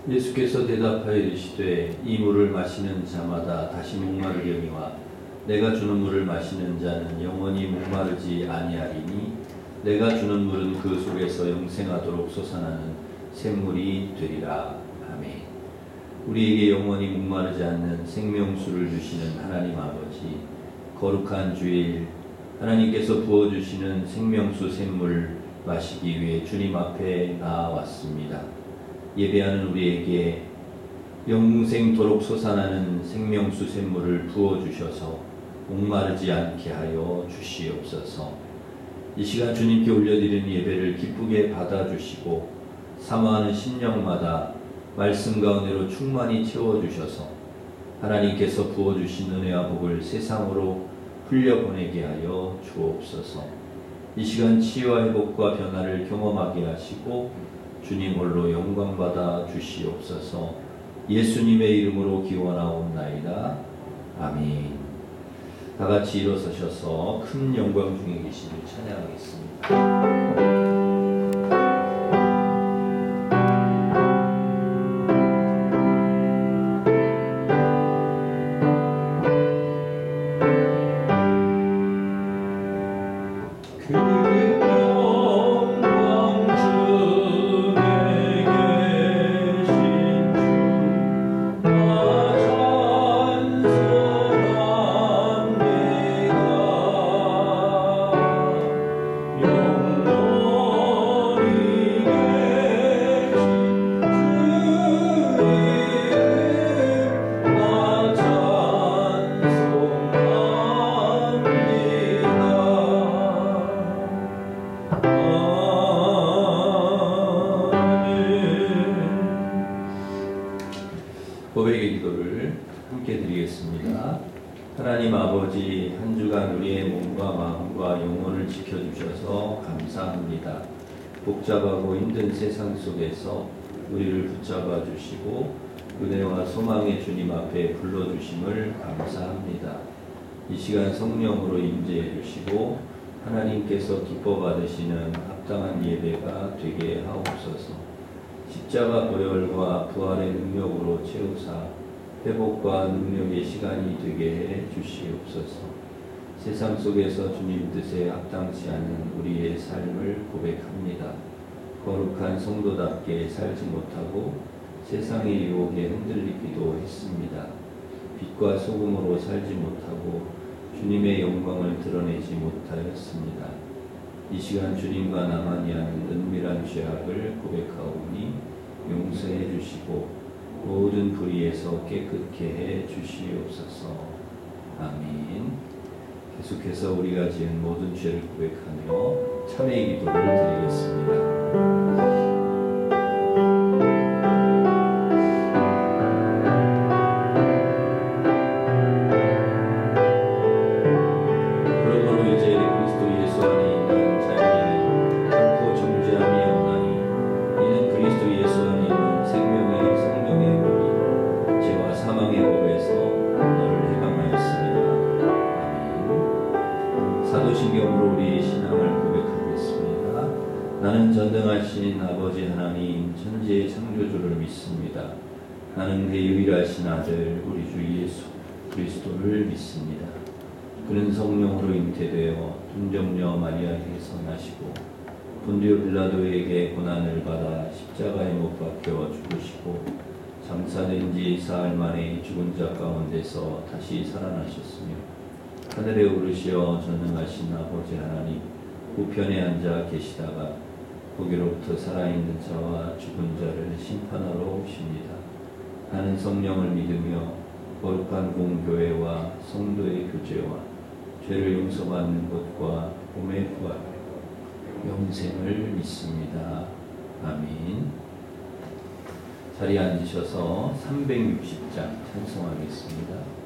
예수께서 대답하여 이르시되 이 물을 마시는 자마다 다시 목마르려니와 내가 주는 물을 마시는 자는 영원히 목마르지 아니하리니 내가 주는 물은 그 속에서 영생하도록 솟아나는 샘물이 되리라. 아멘. 우리에게 영원히 목마르지 않는 생명수를 주시는 하나님 아버지, 거룩한 주일 하나님께서 부어주시는 생명수 샘물 마시기 위해 주님 앞에 나아왔습니다. 예배하는 우리에게 영생토록 솟아나는 생명수 샘물을 부어주셔서 목마르지 않게 하여 주시옵소서. 이 시간 주님께 올려드리는 예배를 기쁘게 받아주시고 사모하는 심령마다 말씀 가운데로 충만히 채워주셔서 하나님께서 부어주신 은혜와 복을 세상으로 흘려보내게 하여 주옵소서. 이 시간 치유와 회복과 변화를 경험하게 하시고 주님 홀로 영광받아 주시옵소서. 예수님의 이름으로 기원하옵나이다. 아멘. 다 같이 일어서셔서 큰 영광 중에 계시를 찬양하겠습니다. 고백의 기도를 함께 드리겠습니다. 하나님 아버지, 한 주간 우리의 몸과 마음과 영혼을 지켜주셔서 감사합니다. 복잡하고 힘든 세상 속에서 우리를 붙잡아 주시고 은혜와 소망의 주님 앞에 불러주심을 감사합니다. 이 시간 성령으로 임재해 주시고 하나님께서 기뻐 받으시는 합당한 예배가 되게 하옵소서. 십자가 보혈과 부활의 능력으로 채우사 회복과 능력의 시간이 되게 해 주시옵소서. 세상 속에서 주님 뜻에 합당치 않은 우리의 삶을 고백합니다. 거룩한 성도답게 살지 못하고 세상의 유혹에 흔들리기도 했습니다. 빛과 소금으로 살지 못하고 주님의 영광을 드러내지 못하였습니다. 이 시간 주님과 나만이 하는 은밀한 죄악을 고백하오니 용서해 주시고 모든 불의에서 깨끗게 해 주시옵소서. 아멘. 계속해서 우리가 지은 모든 죄를 고백하며 참회의 기도를 드리겠습니다. 사도신경으로 우리의 신앙을 고백하겠습니다. 나는 전능하신 아버지 하나님 천지의 창조주를 믿습니다. 나는 그의 유일하신 아들 우리 주 예수 그리스도를 믿습니다. 그는 성령으로 잉태되어 동정녀 마리아에게서 나시고 본디오 빌라도에게 고난을 받아 십자가에 못 박혀 죽으시고 장사된 지 사흘 만에 죽은 자 가운데서 다시 살아나셨으며 하늘에 오르시어 전능하신 아버지 하나님 우편에 앉아 계시다가 거기로부터 살아있는 자와 죽은 자를 심판하러 오십니다. 나는 성령을 믿으며 거룩한 공교회와 성도의 교제와 죄를 용서받는 것과 몸의 부활 영생을 믿습니다. 아멘. 자리에 앉으셔서 360장 찬송하겠습니다.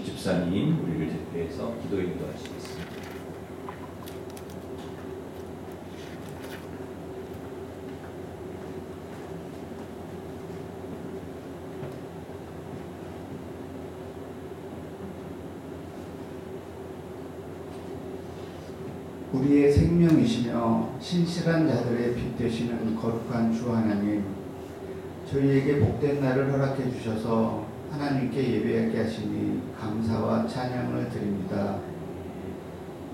집사님 우리를 대표해서 기도 인도하시겠습니다. 우리의 생명이시며 신실한 자들의 빛 되시는 거룩한 주 하나님, 저희에게 복된 날을 허락해 주셔서 하나님께 예배하게 하시니 감사와 찬양을 드립니다.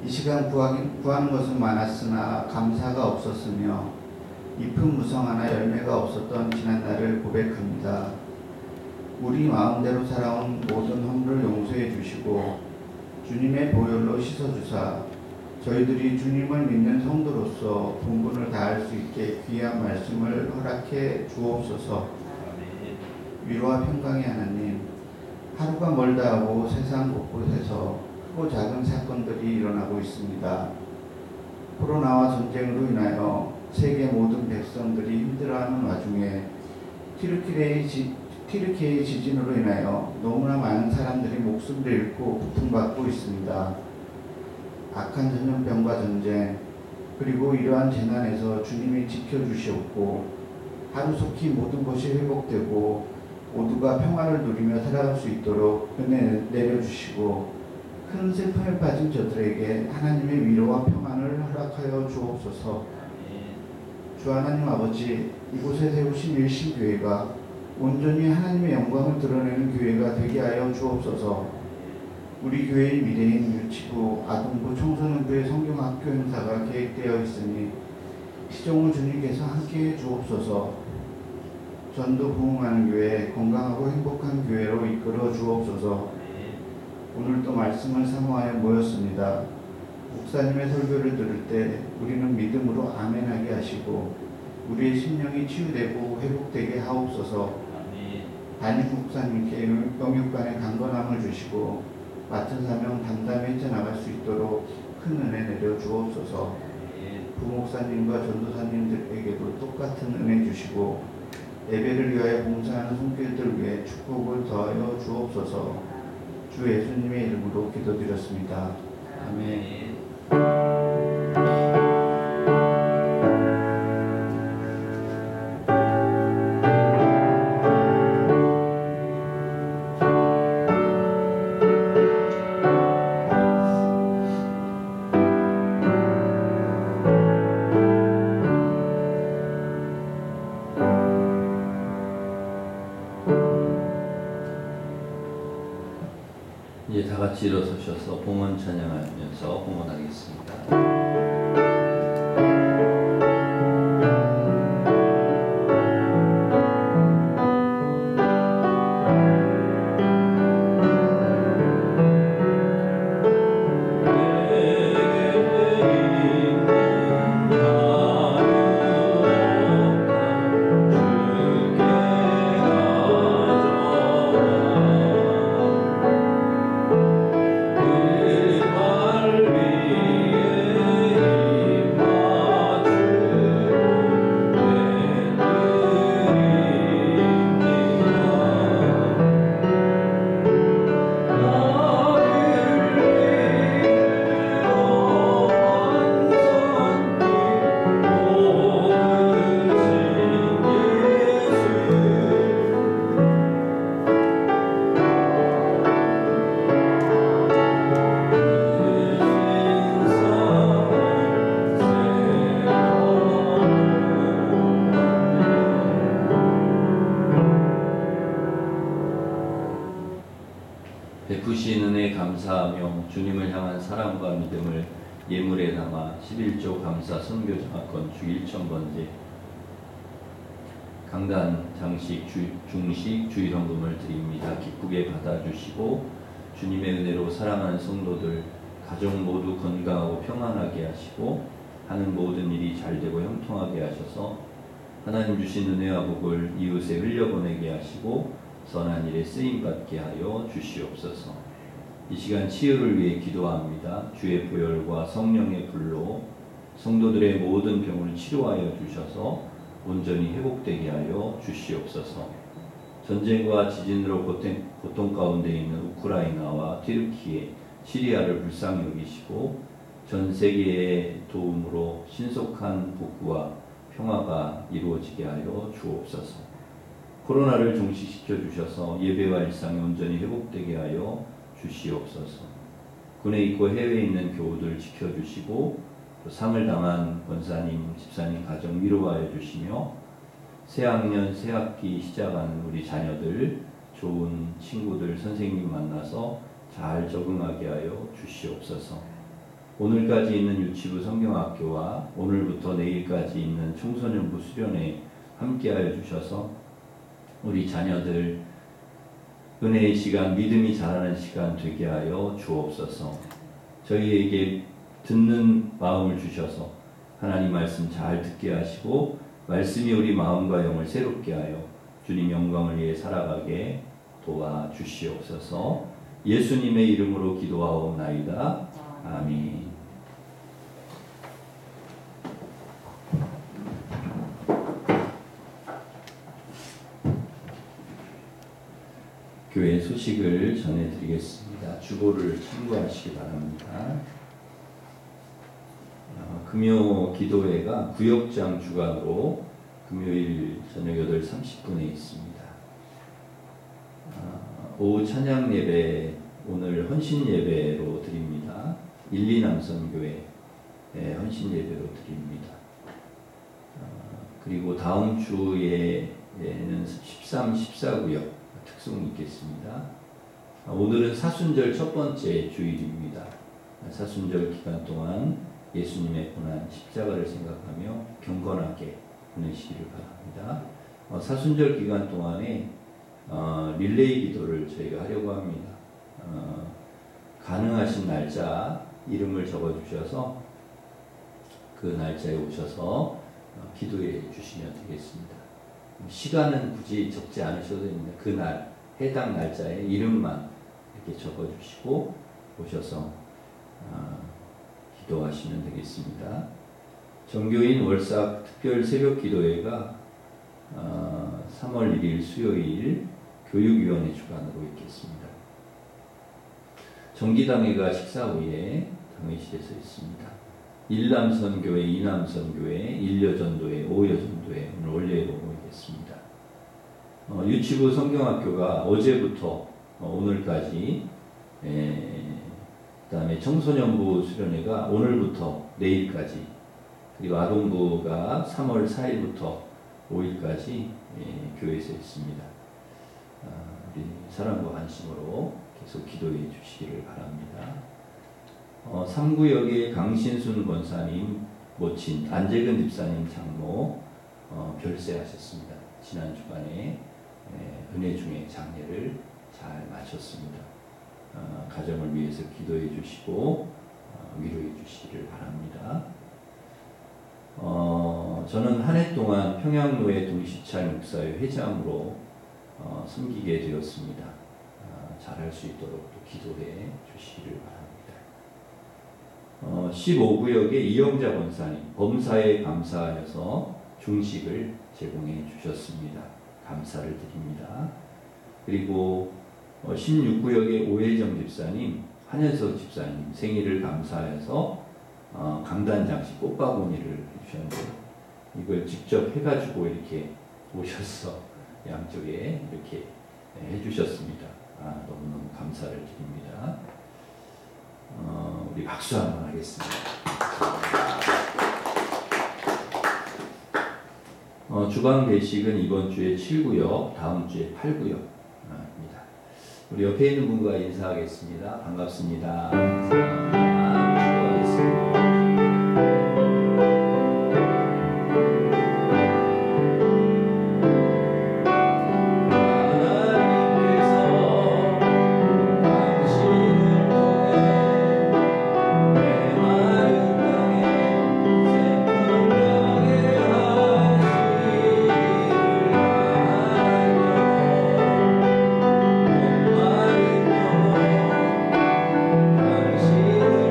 이 시간 구하는 것은 많았으나 감사가 없었으며 잎은 무성하나 열매가 없었던 지난날을 고백합니다. 우리 마음대로 살아온 모든 허물을 용서해 주시고 주님의 보혈로 씻어주사 저희들이 주님을 믿는 성도로서 본분을 다할 수 있게 귀한 말씀을 허락해 주옵소서. 위로와 평강의 하나님, 하루가 멀다 하고 세상 곳곳에서 크고 작은 사건들이 일어나고 있습니다. 코로나와 전쟁으로 인하여 세계 모든 백성들이 힘들어하는 와중에 튀르키예의 지진으로 인하여 너무나 많은 사람들이 목숨을 잃고 고통받고 있습니다. 악한 전염병과 전쟁, 그리고 이러한 재난에서 주님이 지켜주시옵고 하루속히 모든 것이 회복되고 모두가 평화를 누리며 살아갈 수 있도록 은혜 내려주시고 큰 슬픔에 빠진 저들에게 하나님의 위로와 평안을 허락하여 주옵소서. 주 하나님 아버지, 이곳에 세우신 일신교회가 온전히 하나님의 영광을 드러내는 교회가 되게 하여 주옵소서. 우리 교회의 미래인 유치부, 아동부, 청소년부의 성경학교 행사가 계획되어 있으니 시종을 주님께서 함께해 주옵소서. 전도 부흥하는 교회, 건강하고 행복한 교회로 이끌어 주옵소서. 오늘도 말씀을 사모하여 모였습니다. 목사님의 설교를 들을 때 우리는 믿음으로 아멘하게 하시고 우리의 심령이 치유되고 회복되게 하옵소서. 담임 목사님께 영육간의 강건함을 주시고 맡은 사명 담담히 헤쳐나갈 수 있도록 큰 은혜 내려 주옵소서. 부목사님과 전도사님들에게도 똑같은 은혜 주시고 예배를 위하여 봉사하는 손길들 위해 축복을 더하여 주옵소서. 주 예수님의 이름으로 기도드렸습니다. 아멘. 이제 다 같이 일어서셔서 봉헌 찬양하면서 봉헌하겠습니다. 베푸신 은혜에 감사하며 주님을 향한 사랑과 믿음을 예물에 담아 11조 감사 선교장학권 주 1,000번째 강단 장식 중식 주일헌금을 드립니다. 기쁘게 받아주시고 주님의 은혜로 사랑하는 성도들 가족 모두 건강하고 평안하게 하시고 하는 모든 일이 잘되고 형통하게 하셔서 하나님 주신 은혜와 복을 이웃에 흘려보내게 하시고 선한 일에 쓰임받게 하여 주시옵소서. 이 시간 치유를 위해 기도합니다. 주의 보혈과 성령의 불로 성도들의 모든 병을 치료하여 주셔서 온전히 회복되게 하여 주시옵소서. 전쟁과 지진으로 고통 가운데 있는 우크라이나와 튀르키예, 시리아를 불쌍히 여기시고 전 세계의 도움으로 신속한 복구와 평화가 이루어지게 하여 주옵소서. 코로나를 종식시켜 주셔서 예배와 일상이 온전히 회복되게 하여 주시옵소서. 군에 있고 해외에 있는 교우들 지켜주시고 또 상을 당한 권사님, 집사님 가정 위로하여 주시며 새학년, 새학기 시작하는 우리 자녀들, 좋은 친구들, 선생님 만나서 잘 적응하게 하여 주시옵소서. 오늘까지 있는 유치부 성경학교와 오늘부터 내일까지 있는 청소년부 수련회 함께하여 주셔서 우리 자녀들 은혜의 시간, 믿음이 자라는 시간 되게 하여 주옵소서. 저희에게 듣는 마음을 주셔서 하나님 말씀 잘 듣게 하시고 말씀이 우리 마음과 영을 새롭게 하여 주님 영광을 위해 살아가게 도와주시옵소서. 예수님의 이름으로 기도하옵나이다. 아멘. 교회 소식을 전해드리겠습니다. 주보를 참고하시기 바랍니다. 금요 기도회가 구역장 주관으로 금요일 저녁 8시 30분에 있습니다. 오후 찬양 예배 오늘 헌신 예배로 드립니다. 1,2남선교회 헌신 예배로 드립니다. 그리고 다음 주에는 13, 14구역 특송이 있겠습니다. 오늘은 사순절 첫 번째 주일입니다. 사순절 기간 동안 예수님의 고난 십자가를 생각하며 경건하게 보내시기를 바랍니다. 사순절 기간 동안에 릴레이 기도를 저희가 하려고 합니다. 가능하신 날짜 이름을 적어주셔서 그 날짜에 오셔서 기도해 주시면 되겠습니다. 시간은 굳이 적지 않으셔도 됩니다. 그날 해당 날짜에 이름만 이렇게 적어주시고 오셔서 기도하시면 되겠습니다. 정교인 월삭 특별 새벽 기도회가 3월 1일 수요일 교육위원회 주관으로 있겠습니다. 정기당회가 식사 후에 당회실에서 있습니다. 1남선교회, 2남선교회, 1여전도회, 5여전도회 오늘 원래로 모이겠습니다. 유치부 성경학교가 어제부터 오늘까지 그 다음에 청소년부 수련회가 오늘부터 내일까지 그리고 아동부가 3월 4일부터 5일까지 교회에서 있습니다. 우리 사랑과 관심으로 계속 기도해 주시기를 바랍니다. 3구역의 강신순 권사님 모친 안재근 집사님 장모 별세하셨습니다. 지난 주간에 은혜 중에 장례를 잘 마쳤습니다. 가정을 위해서 기도해 주시고 위로해 주시기를 바랍니다. 저는 한 해 동안 평양노예 동시찰 목사회 회장으로 섬기게 되었습니다. 잘할 수 있도록 또 기도해 주시기를 바랍니다. 15구역의 이영자 권사님 범사에 감사하여서 중식을 제공해 주셨습니다. 감사를 드립니다. 그리고 16구역의 오혜정 집사님, 한현석 집사님 생일을 감사해서 강단 장식 꽃바구니를 해주셨는데 이걸 직접 해가지고 이렇게 오셔서 양쪽에 이렇게 해주셨습니다. 너무너무 감사를 드립니다. 우리 박수 한번 하겠습니다. 주방 대식은 이번 주에 7구역, 다음 주에 8구역입니다. 우리 옆에 있는 분과 인사하겠습니다. 반갑습니다. 수고하겠습니다. 당신을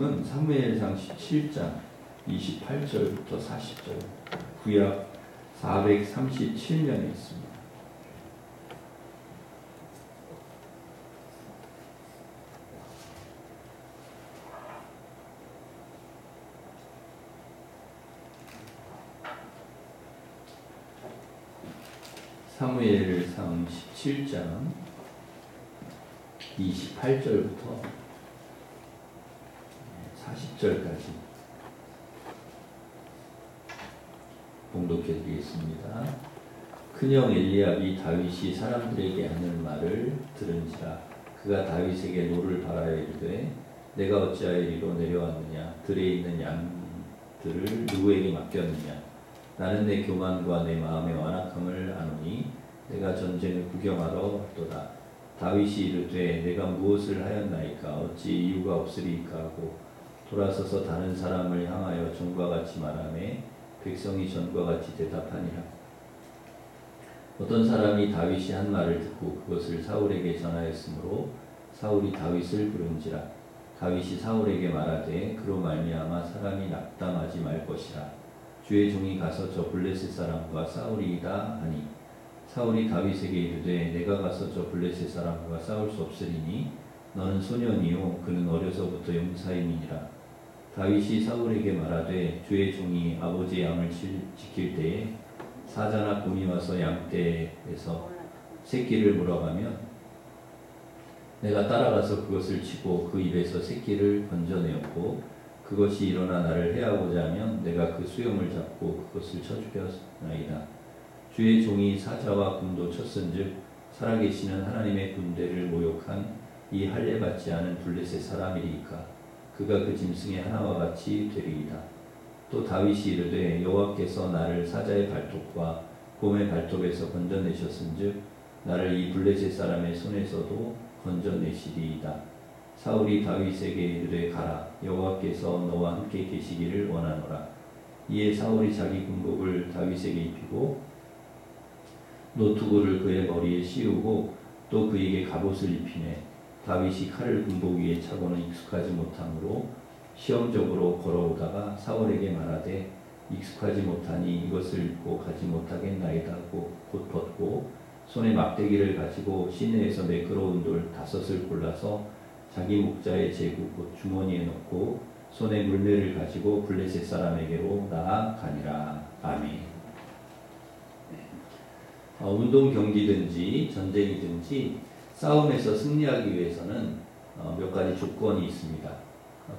말씀은 사무엘상 17장 28절부터 40절, 구약 437면에 있습니다. 사무엘상 17장 28절부터 40절까지 봉독해 드리겠습니다. 큰형 엘리압이 다윗이 사람들에게 하는 말을 들은지라. 그가 다윗에게 노를 바라여 이르되 내가 어찌하여 이리로 내려왔느냐. 들에 있는 양들을 누구에게 맡겼느냐. 나는 내 교만과 내 마음의 완악함을 아노니 내가 전쟁을 구경하러 왔도다. 다윗이 이르되 내가 무엇을 하였나이까. 어찌 이유가 없으리까 하고 돌아서서 다른 사람을 향하여 전과 같이 말하매 백성이 전과 같이 대답하니라. 어떤 사람이 다윗이 한 말을 듣고 그것을 사울에게 전하였으므로 사울이 다윗을 부른지라. 다윗이 사울에게 말하되 그로 말미암아 사람이 낙담하지 말 것이라. 주의 종이 가서 저 블레셋 사람과 싸우리이다 하니 사울이 다윗에게 이르되 내가 가서 저 블레셋 사람과 싸울 수 없으리니 너는 소년이요 그는 어려서부터 용사임이니라. 다윗이 사울에게 말하되 주의 종이 아버지의 양을 지킬 때에 사자나 곰이 와서 양떼에서 새끼를 물어가면 내가 따라가서 그것을 치고 그 입에서 새끼를 건져내었고 그것이 일어나 나를 해하고자 하면 내가 그 수염을 잡고 그것을 쳐 죽였나이다. 주의 종이 사자와 곰도 쳤은즉 살아계시는 하나님의 군대를 모욕한 이 할례 받지 않은 블레셋 사람이리까. 그가 그 짐승의 하나와 같이 되리이다. 또 다윗이 이르되 여호와께서 나를 사자의 발톱과 곰의 발톱에서 건져내셨은즉 나를 이 블레셋 사람의 손에서도 건져내시리이다. 사울이 다윗에게 이르되 가라. 여호와께서 너와 함께 계시기를 원하노라. 이에 사울이 자기 군복을 다윗에게 입히고 노투구를 그의 머리에 씌우고 또 그에게 갑옷을 입히매 다윗이 칼을 군복 위에 차고는 익숙하지 못하므로 시험적으로 걸어오다가 사울에게 말하되 익숙하지 못하니 이것을 입고 가지 못하겠나이다 하고 곧 벗고 손에 막대기를 가지고 시내에서 매끄러운 돌 5을 골라서 자기 목자의 제구 곧 주머니에 넣고 손에 물매를 가지고 블레셋 사람에게로 나아가니라. 아멘. 운동 경기든지 전쟁이든지 싸움에서 승리하기 위해서는 몇 가지 조건이 있습니다.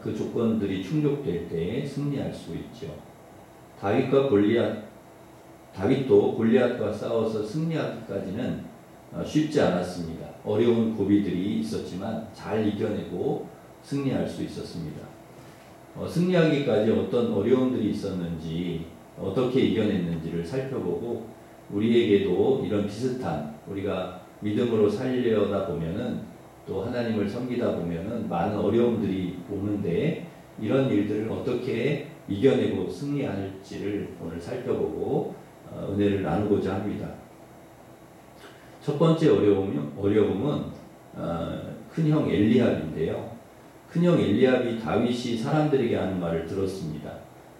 그 조건들이 충족될 때에 승리할 수 있죠. 다윗도 골리앗과 싸워서 승리하기까지는 쉽지 않았습니다. 어려운 고비들이 있었지만 잘 이겨내고 승리할 수 있었습니다. 승리하기까지 어떤 어려움들이 있었는지 어떻게 이겨냈는지를 살펴보고 우리에게도 이런 비슷한 우리가 믿음으로 살려다 보면은 또 하나님을 섬기다 보면은 많은 어려움들이 오는데 이런 일들을 어떻게 이겨내고 승리할지를 오늘 살펴보고 은혜를 나누고자 합니다. 첫 번째 어려움은 큰형 엘리압인데요. 큰형 엘리압이 다윗이 사람들에게 하는 말을 들었습니다.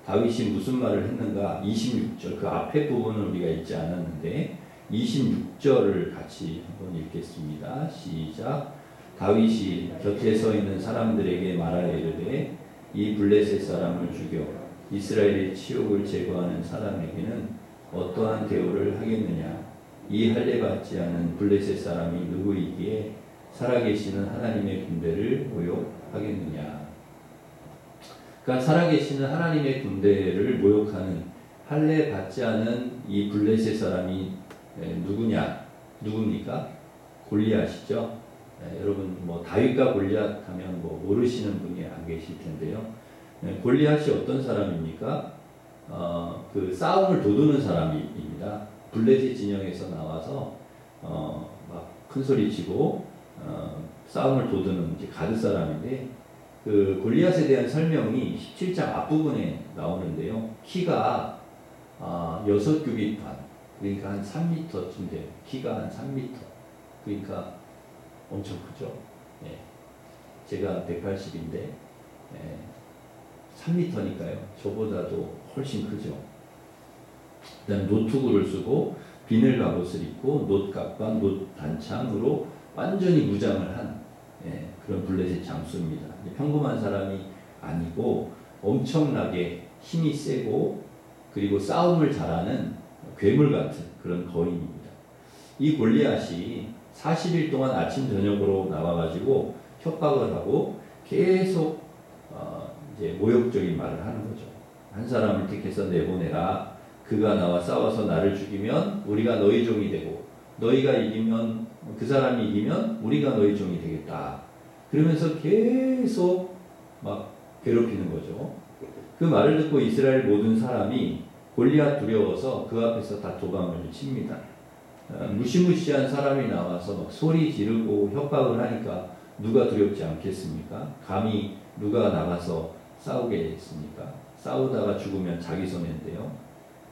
다윗이 무슨 말을 했는가? 26절, 그 앞에 부분은 우리가 읽지 않았는데 26절을 같이 한번 읽겠습니다. 시작. 다윗이 곁에 서 있는 사람들에게 말하여 이르되 이 블레셋 사람을 죽여 이스라엘의 치욕을 제거하는 사람에게는 어떠한 대우를 하겠느냐? 이 할례 받지 않은 블레셋 사람이 누구이기에 살아계시는 하나님의 군대를 모욕하겠느냐? 그러니까 살아계시는 하나님의 군대를 모욕하는 할례 받지 않은 이 블레셋 사람이 누굽니까? 골리앗이죠. 여러분 다윗과 골리앗 하면 모르시는 분이 안 계실 텐데요. 골리앗이 어떤 사람입니까? 그 싸움을 도두는 사람입니다. 블레셋 진영에서 나와서 막 큰 소리 치고 싸움을 도두는 이제 가드 사람인데 그 골리앗에 대한 설명이 17장 앞부분에 나오는데요. 키가 6규빗 반, 그러니까 한 3m쯤 돼요. 키가 한 3m. 그러니까 엄청 크죠. 예. 제가 180인데 3m니까요. 저보다도 훨씬 크죠. 그다음 노트구를 쓰고 비늘 갑옷을 입고 놋갑과 놋 단창으로 완전히 무장을 한 그런 블레셋 장수입니다. 평범한 사람이 아니고 엄청나게 힘이 세고 그리고 싸움을 잘하는 괴물 같은 그런 거인입니다. 이 골리앗이 40일 동안 아침 저녁으로 나와가지고 협박을 하고 계속 이제 모욕적인 말을 하는 거죠. 한 사람을 택해서 내보내라. 그가 나와 싸워서 나를 죽이면 우리가 너희 종이 되고 너희가 이기면 그 사람이 이기면 우리가 너희 종이 되겠다. 그러면서 계속 막 괴롭히는 거죠. 그 말을 듣고 이스라엘 모든 사람이 골리앗 두려워서 그 앞에서 다 도망을 칩니다. 무시무시한 사람이 나와서 막 소리 지르고 협박을 하니까 누가 두렵지 않겠습니까? 감히 누가 나가서 싸우겠습니까? 싸우다가 죽으면 자기 손해인데요.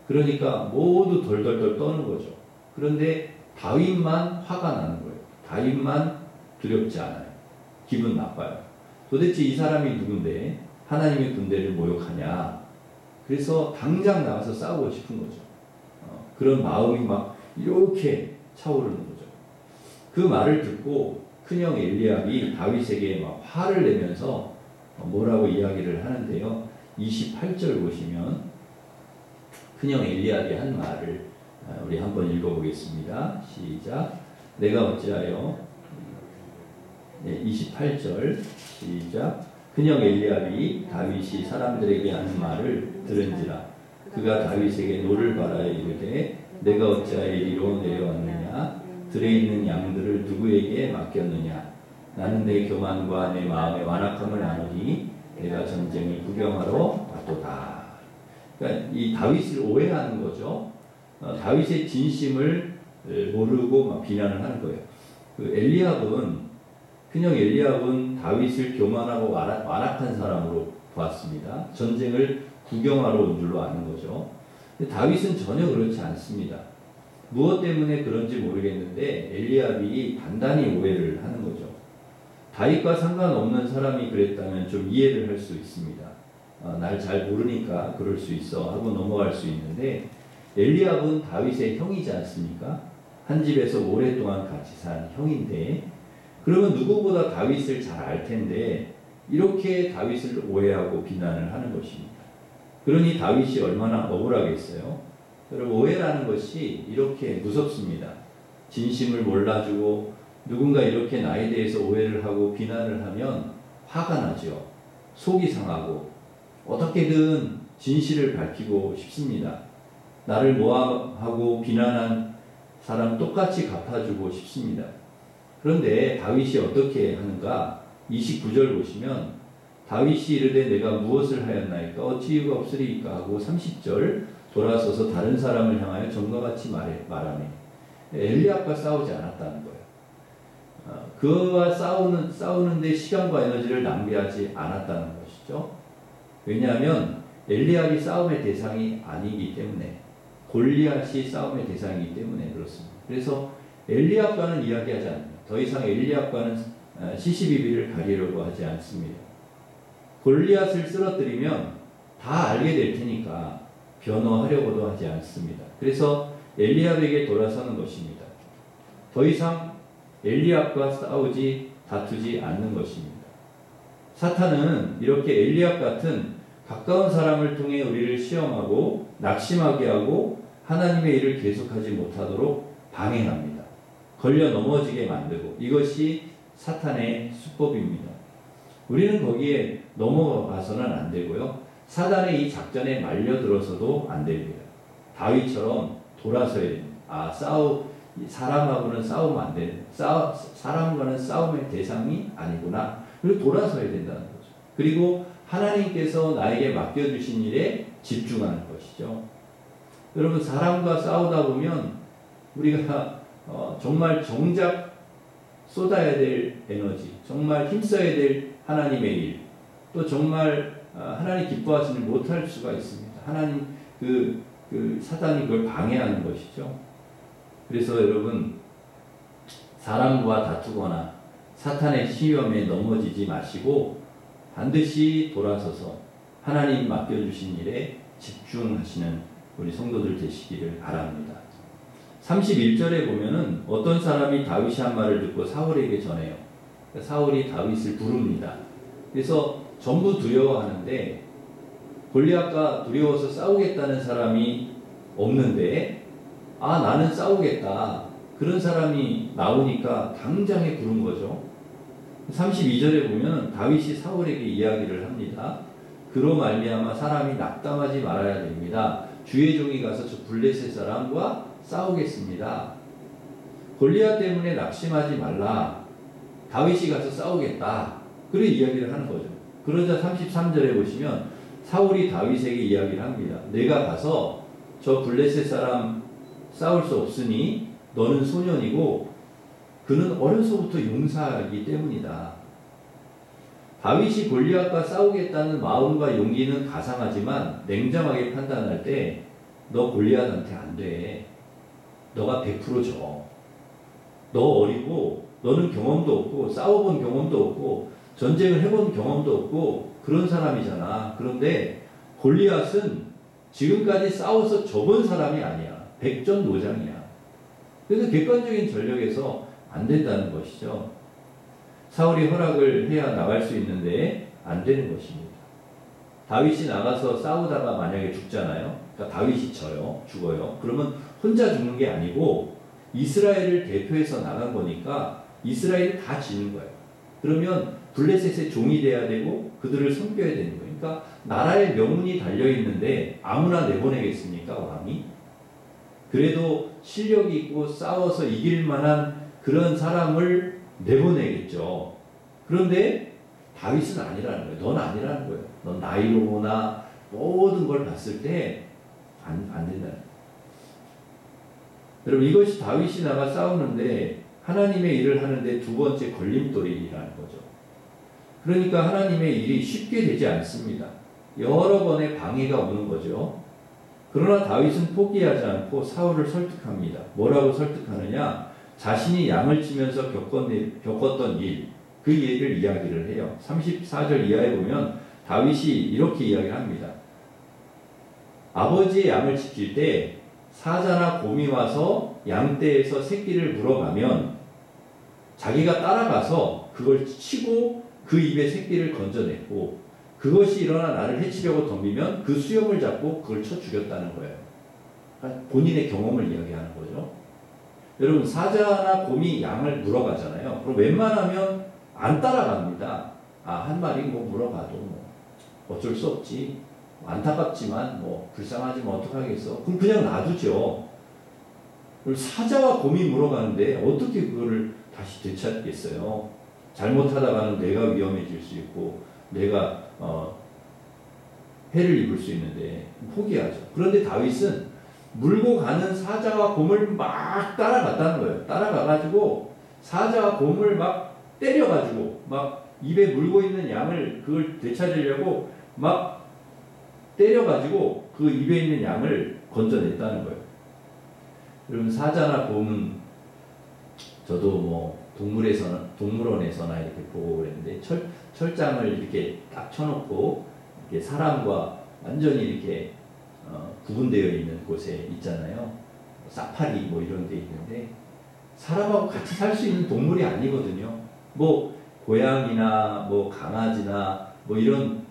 그러니까 모두 덜덜덜 떠는 거죠. 그런데 다윗만 화가 나는 거예요. 다윗만 두렵지 않아요. 기분 나빠요. 도대체 이 사람이 누군데 하나님의 군대를 모욕하냐. 그래서 당장 나가서 싸우고 싶은 거죠. 그런 마음이 막 이렇게 차오르는 거죠. 그 말을 듣고 큰형 엘리압이 다윗에게 막 화를 내면서 뭐라고 이야기를 하는데요. 28절 보시면 큰형 엘리압이 한 말을 우리 한번 읽어보겠습니다. 시작. 내가 어찌하여 28절 시작. 큰형 엘리압이 다윗이 사람들에게 하는 말을 들은지라 그가 다윗에게 노를 바라여 이르되 내가 어찌하여 이리로 내려왔느냐 들에 있는 양들을 누구에게 맡겼느냐 나는 내 교만과 내 마음의 완악함을 아노니 내가 전쟁을 구경하러 왔도다. 그러니까 이 다윗을 오해하는 거죠. 다윗의 진심을 모르고 막 비난을 하는 거예요. 큰형 엘리압은 다윗을 교만하고 완악한 사람으로 보았습니다. 전쟁을 구경하러 온 줄로 아는 거죠. 근데 다윗은 전혀 그렇지 않습니다. 무엇 때문에 그런지 모르겠는데 엘리압이 단단히 오해를 하는 거죠. 다윗과 상관없는 사람이 그랬다면 좀 이해를 할 수 있습니다. 날 잘 모르니까 그럴 수 있어 하고 넘어갈 수 있는데 엘리압은 다윗의 형이지 않습니까? 한 집에서 오랫동안 같이 산 형인데 그러면 누구보다 다윗을 잘 알 텐데 이렇게 다윗을 오해하고 비난을 하는 것입니다. 그러니 다윗이 얼마나 억울하겠어요? 여러분 오해라는 것이 이렇게 무섭습니다. 진심을 몰라주고 누군가 이렇게 나에 대해서 오해를 하고 비난을 하면 화가 나죠. 속이 상하고 어떻게든 진실을 밝히고 싶습니다. 나를 모함하고 비난한 사람 똑같이 갚아주고 싶습니다. 그런데 다윗이 어떻게 하는가? 29절 보시면 다윗이 이르되 내가 무엇을 하였나이까 어찌 이유가 없으리이까 하고 30절 돌아서서 다른 사람을 향하여 전과 같이 말하네. 엘리압과 싸우지 않았다는 거예요. 그와 싸우는데 시간과 에너지를 낭비하지 않았다는 것이죠. 왜냐하면 엘리압이 싸움의 대상이 아니기 때문에 골리앗이 싸움의 대상이기 때문에 그렇습니다. 그래서 엘리압과는 이야기하지 않습니다. 더 이상 엘리압과는 시시비비를 가리려고 하지 않습니다. 골리앗을 쓰러뜨리면 다 알게 될 테니까 변호하려고도 하지 않습니다. 그래서 엘리압에게 돌아서는 것입니다. 더 이상 엘리압과 다투지 않는 것입니다. 사탄은 이렇게 엘리압 같은 가까운 사람을 통해 우리를 시험하고 낙심하게 하고 하나님의 일을 계속하지 못하도록 방해합니다. 걸려 넘어지게 만들고 이것이 사탄의 수법입니다. 우리는 거기에 넘어가서는 안 되고요. 사단의 이 작전에 말려들어서도 안 됩니다. 다윗처럼 돌아서야 됩니다. 사람하고는 싸우면 안 되는, 사람과는 싸움의 대상이 아니구나. 그리고 돌아서야 된다는 거죠. 그리고 하나님께서 나에게 맡겨주신 일에 집중하는 것이죠. 여러분, 사람과 싸우다 보면 우리가 정말 정작 쏟아야 될 에너지, 정말 힘써야 될 하나님의 일, 또 정말 하나님 기뻐하시는 못할 수가 있습니다. 하나님 사단이 그걸 방해하는 것이죠. 그래서 여러분, 사람과 다투거나 사탄의 시험에 넘어지지 마시고 반드시 돌아서서 하나님 맡겨주신 일에 집중하시는 우리 성도들 되시기를 바랍니다. 31절에 보면은 어떤 사람이 다윗이 한 말을 듣고 사울에게 전해요. 사울이 다윗을 부릅니다. 그래서 전부 두려워하는데 골리앗과 두려워서 싸우겠다는 사람이 없는데 나는 싸우겠다. 그런 사람이 나오니까 당장에 부른 거죠. 32절에 보면 다윗이 사울에게 이야기를 합니다. 그로 말미암아 사람이 낙담하지 말아야 됩니다. 주의 종이 가서 저 블레셋 사람과 싸우겠습니다. 골리앗 때문에 낙심하지 말라. 다윗이 가서 싸우겠다. 그런 이야기를 하는 거죠. 그러자 33절에 보시면 사울이 다윗에게 이야기를 합니다. 내가 가서 저 블레셋 사람 싸울 수 없으니 너는 소년이고 그는 어려서부터 용사이기 때문이다. 다윗이 골리앗과 싸우겠다는 마음과 용기는 가상하지만 냉정하게 판단할 때 너 골리앗한테 안 돼. 너가 100% 져. 너 어리고 너는 경험도 없고 싸워본 경험도 없고 전쟁을 해본 경험도 없고 그런 사람이잖아. 그런데 골리앗은 지금까지 싸워서 져본 사람이 아니야. 백전노장이야. 그래서 객관적인 전력에서 안 된다는 것이죠. 사울이 허락을 해야 나갈 수 있는데 안 되는 것입니다. 다윗이 나가서 싸우다가 만약에 죽잖아요. 그러니까 다윗이 져요. 죽어요. 그러면 혼자 죽는 게 아니고 이스라엘을 대표해서 나간 거니까 이스라엘이 다 지는 거예요. 그러면 블레셋의 종이 돼야 되고 그들을 섬겨야 되는 거예요. 그러니까 나라의 명운이 달려있는데 아무나 내보내겠습니까? 왕이? 그래도 실력이 있고 싸워서 이길 만한 그런 사람을 내보내겠죠. 그런데 다윗은 아니라는 거예요. 넌 아니라는 거예요. 넌 나이로 보나 모든 걸 봤을 때 안 된다는 거예요. 여러분 이것이 다윗이 나가 싸우는데 하나님의 일을 하는데 두 번째 걸림돌이라는 거죠. 그러니까 하나님의 일이 쉽게 되지 않습니다. 여러 번의 방해가 오는 거죠. 그러나 다윗은 포기하지 않고 사울을 설득합니다. 뭐라고 설득하느냐? 자신이 양을 치면서 겪었던 일, 그 얘기를 이야기를 해요. 34절 이하에 보면 다윗이 이렇게 이야기를 합니다. 아버지의 양을 지킬 때 사자나 곰이 와서 양떼에서 새끼를 물어가면 자기가 따라가서 그걸 치고 그 입에 새끼를 건져냈고 그것이 일어나 나를 해치려고 덤비면 그 수염을 잡고 그걸 쳐 죽였다는 거예요. 그러니까 본인의 경험을 이야기하는 거죠. 여러분 사자나 곰이 양을 물어가잖아요. 그럼 웬만하면 안 따라갑니다. 한 마리 물어가도 어쩔 수 없지. 안타깝지만 불쌍하지만 어떡하겠어. 그럼 그냥 놔두죠. 사자와 곰이 물어가는데 어떻게 그거를 다시 되찾겠어요. 잘못하다가는 내가 위험해질 수 있고 내가 해를 입을 수 있는데 포기하죠. 그런데 다윗은 물고 가는 사자와 곰을 막 따라갔다는 거예요. 따라가가지고 사자와 곰을 막 때려가지고 막 입에 물고 있는 양을 그걸 되찾으려고 막 때려가지고 그 입에 있는 양을 건져냈다는 거예요. 여러분 사자나 곰은 저도 동물원에서나 이렇게 보고 그랬는데 철장을 이렇게 딱 쳐놓고 이렇게 사람과 완전히 이렇게 구분되어 있는 곳에 있잖아요. 사파리 이런 데 있는데 사람하고 같이 살 수 있는 동물이 아니거든요. 고양이나 강아지나 이런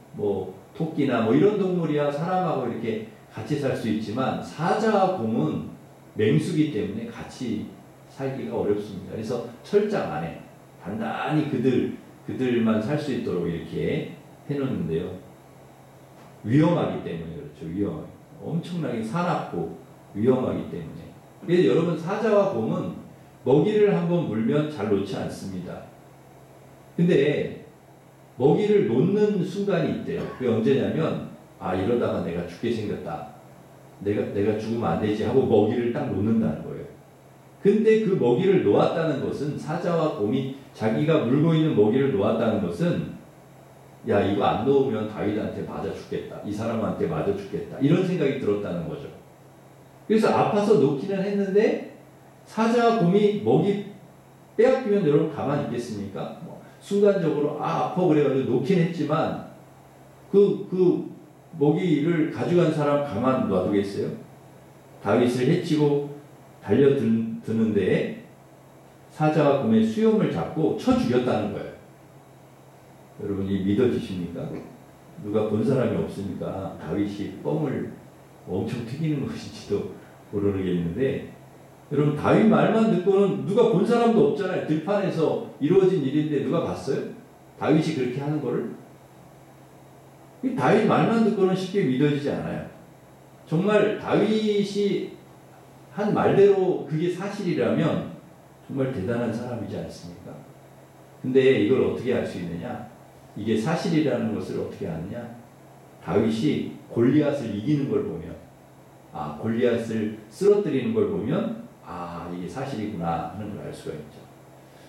토끼나 이런 동물이야 사람하고 이렇게 같이 살 수 있지만 사자와 곰은 맹수기 때문에 같이 살기가 어렵습니다. 그래서 철장 안에 단단히 그들만 살 수 있도록 이렇게 해놓는데요. 위험하기 때문에 그렇죠. 엄청나게 사납고 위험하기 때문에. 그래서 여러분 사자와 곰은 먹이를 한번 물면 잘 놓지 않습니다. 근데 먹이를 놓는 순간이 있대요. 그게 언제냐면 이러다가 내가 죽게 생겼다. 내가 죽으면 안 되지 하고 먹이를 딱 놓는다는 거예요. 근데 그 먹이를 놓았다는 것은 사자와 곰이 자기가 물고 있는 먹이를 놓았다는 것은 이거 안 놓으면 다윗한테 맞아 죽겠다. 이 사람한테 맞아 죽겠다. 이런 생각이 들었다는 거죠. 그래서 아파서 놓기는 했는데 사자와 곰이 먹이 빼앗기면 여러분 가만히 있겠습니까? 순간적으로 아파 그래가지고 놓긴 했지만 그 먹이를 가져간 사람 가만 놔두겠어요? 다윗을 해치고 달려드는데 사자와 곰의 수염을 잡고 쳐 죽였다는 거예요. 여러분이 믿어지십니까? 누가 본 사람이 없으니까 다윗이 뻥을 엄청 튀기는 것인지도 모르겠는데, 여러분 다윗 말만 듣고는 누가 본 사람도 없잖아요. 들판에서 이루어진 일인데 누가 봤어요? 다윗이 그렇게 하는 거를? 이 다윗 말만 듣고는 쉽게 믿어지지 않아요. 정말 다윗이 한 말대로 그게 사실이라면 정말 대단한 사람이지 않습니까? 근데 이걸 어떻게 알 수 있느냐? 이게 사실이라는 것을 어떻게 아느냐? 다윗이 골리앗을 이기는 걸 보면, 골리앗을 쓰러뜨리는 걸 보면, 이게 사실이구나 하는 걸 알 수가 있죠.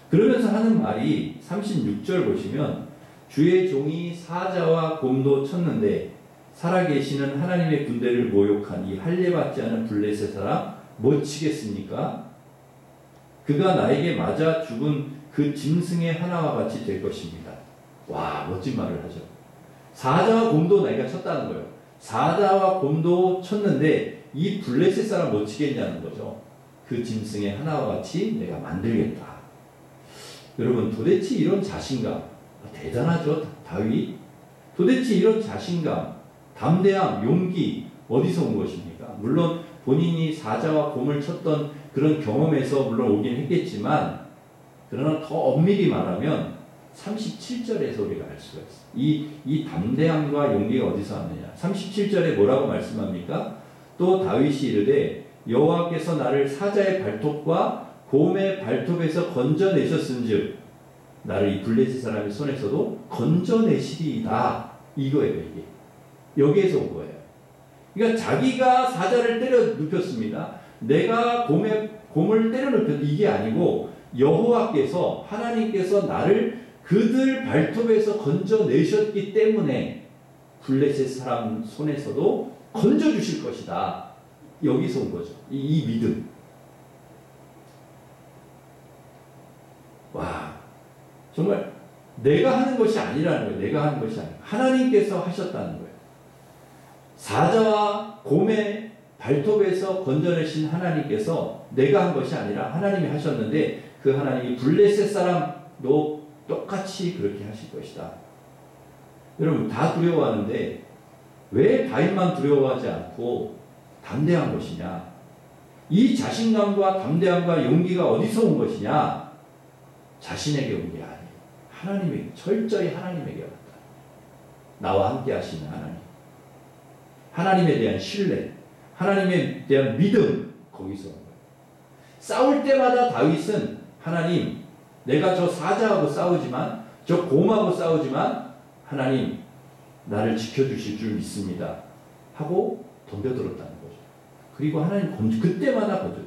그러면서 하는 말이 36절 보시면, 주의 종이 사자와 곰도 쳤는데 살아계시는 하나님의 군대를 모욕한 이 할례받지 않은 블레셋 사람 못 치겠습니까? 그가 나에게 맞아 죽은 그 짐승의 하나와 같이 될 것입니다. 와, 멋진 말을 하죠. 사자와 곰도 내가 쳤다는 거예요. 사자와 곰도 쳤는데 이 블레셋 사람 못 치겠냐는 거죠. 그 짐승의 하나와 같이 내가 만들겠다. 여러분, 도대체 이런 자신감, 대단하죠, 다윗? 도대체 이런 자신감, 담대함, 용기 어디서 온 것입니까? 물론 본인이 사자와 곰을 쳤던 그런 경험에서 물론 오긴 했겠지만, 그러나 더 엄밀히 말하면 37절에서 우리가 알 수가 있어요. 이 담대함과 용기가 어디서 왔느냐? 37절에 뭐라고 말씀합니까? 또 다윗이 이르되 여호와께서 나를 사자의 발톱과 곰의 발톱에서 건져내셨은즉 나를 이 블레셋 사람의 손에서도 건져내시리이다. 이거예요, 이게. 여기에서 온 거예요. 그러니까 자기가 사자를 때려 눕혔습니다. 내가 곰을 때려 눕혔, 이게 아니고 여호와께서, 하나님께서 나를 그들 발톱에서 건져내셨기 때문에 블레셋 사람 손에서도 건져주실 것이다. 여기서 온 거죠. 이 믿음. 와, 정말 내가 하는 것이 아니라는 거예요. 내가 하는 것이 아니고 하나님께서 하셨다는 거예요. 사자와 곰의 발톱에서 건져내신 하나님께서 내가 한 것이 아니라 하나님이 하셨는데, 그 하나님이 블레셋 사람도 똑같이 그렇게 하실 것이다. 여러분, 다 두려워하는데 왜 다윗만 두려워하지 않고 담대한 것이냐? 이 자신감과 담대함과 용기가 어디서 온 것이냐? 자신에게 온 게 아니에요. 하나님에게, 철저히 하나님에게 왔다. 나와 함께 하시는 하나님. 하나님에 대한 신뢰, 하나님에 대한 믿음, 거기서 온 거예요. 싸울 때마다 다윗은 하나님, 내가 저 사자하고 싸우지만, 저 곰하고 싸우지만 하나님 나를 지켜주실 줄 믿습니다 하고 덤벼들었다는 거죠. 그리고 하나님 그때마다 거죠.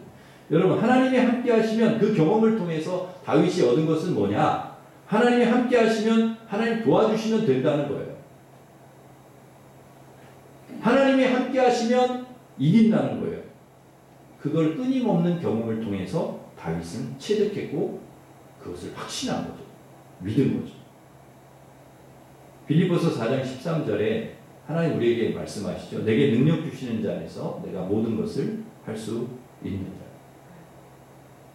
여러분, 하나님이 함께 하시면, 그 경험을 통해서 다윗이 얻은 것은 뭐냐? 하나님이 함께 하시면 하나님 도와주시면 된다는 거예요. 하나님이 함께 하시면 이긴다는 거예요. 그걸 끊임없는 경험을 통해서 다윗은 체득했고 그것을 확신한 거죠. 믿은 거죠. 빌립보서 4장 13절에 하나님 우리에게 말씀하시죠. 내게 능력 주시는 자 안에서 내가 모든 것을 할 수 있는 자.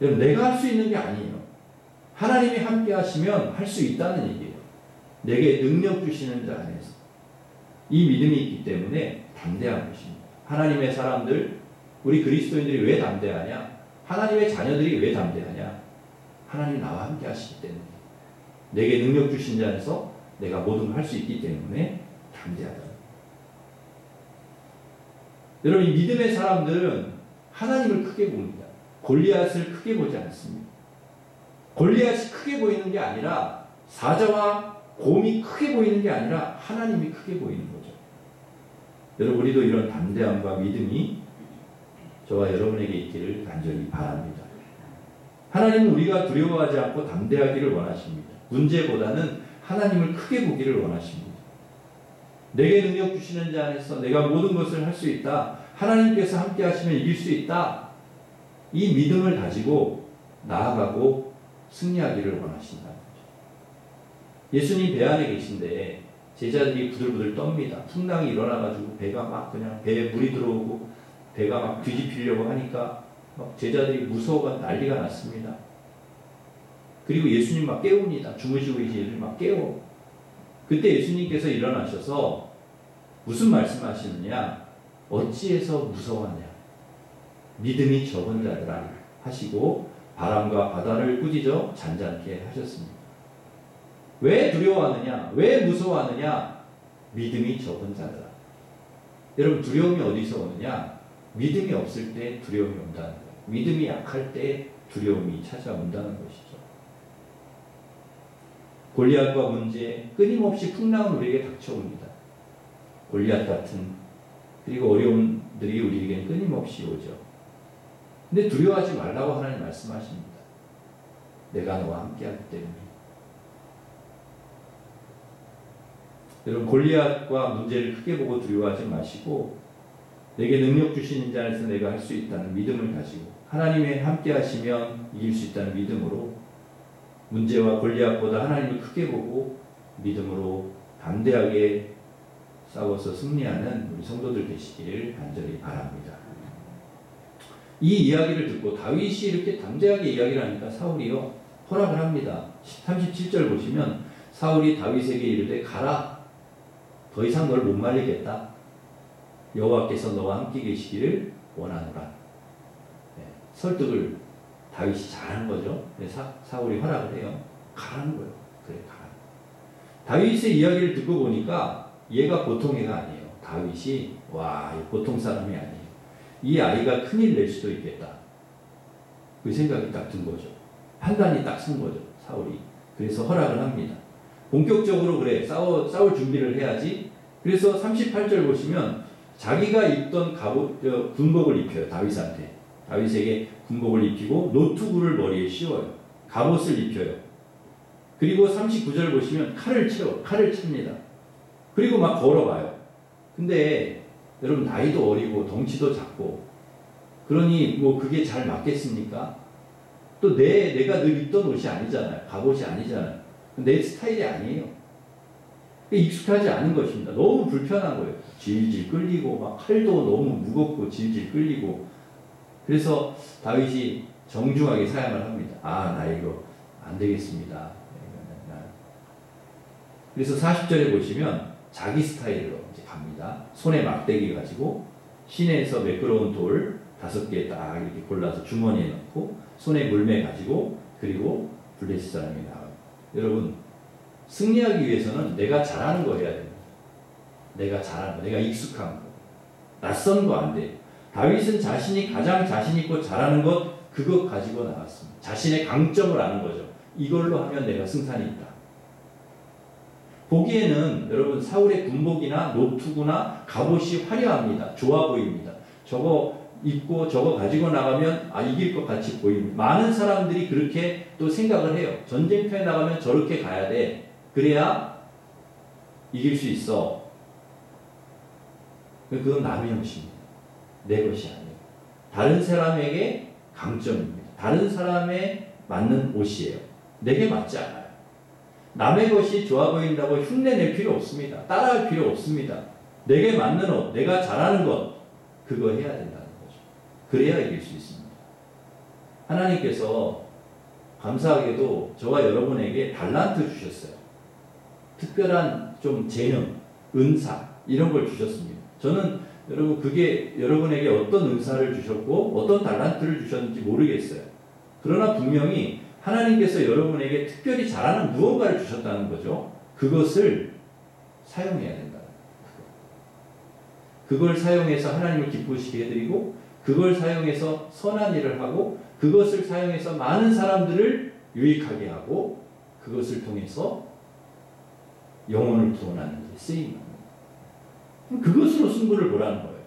여러분, 내가 할 수 있는 게 아니에요. 하나님이 함께 하시면 할 수 있다는 얘기예요. 내게 능력 주시는 자 안에서. 이 믿음이 있기 때문에 담대한 것입니다. 하나님의 사람들, 우리 그리스도인들이 왜 담대하냐? 하나님의 자녀들이 왜 담대하냐? 하나님이 나와 함께 하시기 때문에, 내게 능력 주신 자 안에서 내가 모든 걸 할 수 있기 때문에 담대하다. 여러분, 이 믿음의 사람들은 하나님을 크게 봅니다. 골리앗을 크게 보지 않습니다. 골리앗이 크게 보이는 게 아니라, 사자와 곰이 크게 보이는 게 아니라 하나님이 크게 보이는 거죠. 여러분, 우리도 이런 담대함과 믿음이 저와 여러분에게 있기를 간절히 바랍니다. 하나님은 우리가 두려워하지 않고 담대하기를 원하십니다. 문제보다는 하나님을 크게 보기를 원하십니다. 내게 능력 주시는 자 안에서 내가 모든 것을 할 수 있다. 하나님께서 함께 하시면 이길 수 있다. 이 믿음을 가지고 나아가고 승리하기를 원하신다. 예수님 배 안에 계신데 제자들이 부들부들 떱니다. 풍랑이 일어나가지고 배가 막 그냥 배에 물이 들어오고 배가 막 뒤집히려고 하니까 막 제자들이 무서워가 난리가 났습니다. 그리고 예수님 막 깨웁니다. 주무시고 계신 예수님 막 깨워. 그때 예수님께서 일어나셔서 무슨 말씀하시느냐? 어찌해서 무서워하냐? 믿음이 적은 자들아 하시고 바람과 바다를 꾸짖어 잔잔케 하셨습니다. 왜 두려워하느냐? 왜 무서워하느냐? 믿음이 적은 자들아. 여러분, 두려움이 어디서 오느냐? 믿음이 없을 때 두려움이 온다는 거예요. 믿음이 약할 때 두려움이 찾아온다는 것이죠. 골리앗과 문제, 끊임없이 풍랑은 우리에게 닥쳐옵니다. 골리앗 같은 그리고 어려움들이 우리에게 끊임없이 오죠. 근데 두려워하지 말라고 하나님 말씀하십니다. 내가 너와 함께하기 때문에. 여러분, 골리앗과 문제를 크게 보고 두려워하지 마시고 내게 능력 주시는 자 안에서 내가 할 수 있다는 믿음을 가지고 하나님의 함께 하시면 이길 수 있다는 믿음으로 문제와 골리앗보다 하나님을 크게 보고 믿음으로 담대하게 싸워서 승리하는 우리 성도들 되시기를 간절히 바랍니다. 이 이야기를 듣고 다윗이 이렇게 담대하게 이야기를 하니까 사울이요 허락을 합니다. 37절 보시면 사울이 다윗에게 이르되 가라. 더 이상 널 못 말리겠다. 여호와께서 너와 함께 계시기를 원하노라. 네, 설득을 다윗이 잘한 거죠. 사울이 허락을 해요. 가라는 거예요. 그래, 가라. 다윗의 이야기를 듣고 보니까 얘가 보통 애가 아니에요. 다윗이 보통 사람이 아니에요. 이 아이가 큰일 낼 수도 있겠다. 그 생각이 딱 든 거죠. 판단이 딱 쓴 거죠. 사울이. 그래서 허락을 합니다. 본격적으로 그래 싸울 준비를 해야지. 그래서 38절 보시면 자기가 입던 군복을 입혀요. 다윗한테. 다윗에게 군복을 입히고 노투구를 머리에 씌워요. 갑옷을 입혀요. 그리고 39절 보시면 칼을 찹니다. 그리고 막 걸어가요. 근데 여러분 나이도 어리고 덩치도 작고 그러니 뭐 그게 잘 맞겠습니까? 또 내가 늘 입던 옷이 아니잖아요. 갑옷이 아니잖아요. 내 스타일이 아니에요. 익숙하지 않은 것입니다. 너무 불편한 거예요. 질질 끌리고 막 칼도 너무 무겁고 질질 끌리고. 그래서 다윗이 정중하게 사양을 합니다. 나 이거 안 되겠습니다. 그래서 40절에 보시면 자기 스타일로 이제 갑니다. 손에 막대기 가지고 시내에서 매끄러운 돌 5개 딱 이렇게 골라서 주머니에 넣고 손에 물매 가지고 그리고 블레셋 사람이 나와요. 여러분, 승리하기 위해서는 내가 잘하는 거 해야 됩니다. 내가 잘하는 거, 내가 익숙한 거. 낯선 거 안 돼요. 다윗은 자신이 가장 자신 있고 잘하는 것 그것 가지고 나왔습니다. 자신의 강점을 아는 거죠. 이걸로 하면 내가 승산이 있다. 보기에는 여러분 사울의 군복이나 노투구나 갑옷이 화려합니다. 좋아 보입니다. 저거 입고 저거 가지고 나가면 이길 것 같이 보입니다. 많은 사람들이 그렇게 또 생각을 해요. 전쟁터에 나가면 저렇게 가야 돼. 그래야 이길 수 있어. 그건 남의 것입니다. 내 것이 아니에요. 다른 사람에게 강점입니다. 다른 사람에 맞는 옷이에요. 내게 맞지 않아요. 남의 것이 좋아 보인다고 흉내낼 필요 없습니다. 따라할 필요 없습니다. 내게 맞는 옷, 내가 잘하는 것, 그거 해야 된다는 거죠. 그래야 이길 수 있습니다. 하나님께서 감사하게도 저와 여러분에게 달란트 주셨어요. 특별한 좀 재능, 은사 이런 걸 주셨습니다. 저는 여러분 그게 여러분에게 어떤 은사를 주셨고 어떤 달란트를 주셨는지 모르겠어요. 그러나 분명히 하나님께서 여러분에게 특별히 잘하는 무언가를 주셨다는 거죠. 그것을 사용해야 된다는 거예요. 그걸 사용해서 하나님을 기쁘시게 해드리고 그걸 사용해서 선한 일을 하고 그것을 사용해서 많은 사람들을 유익하게 하고 그것을 통해서 영혼을 구원하는 데 쓰임합니다. 그것으로 승부를 보라는 거예요.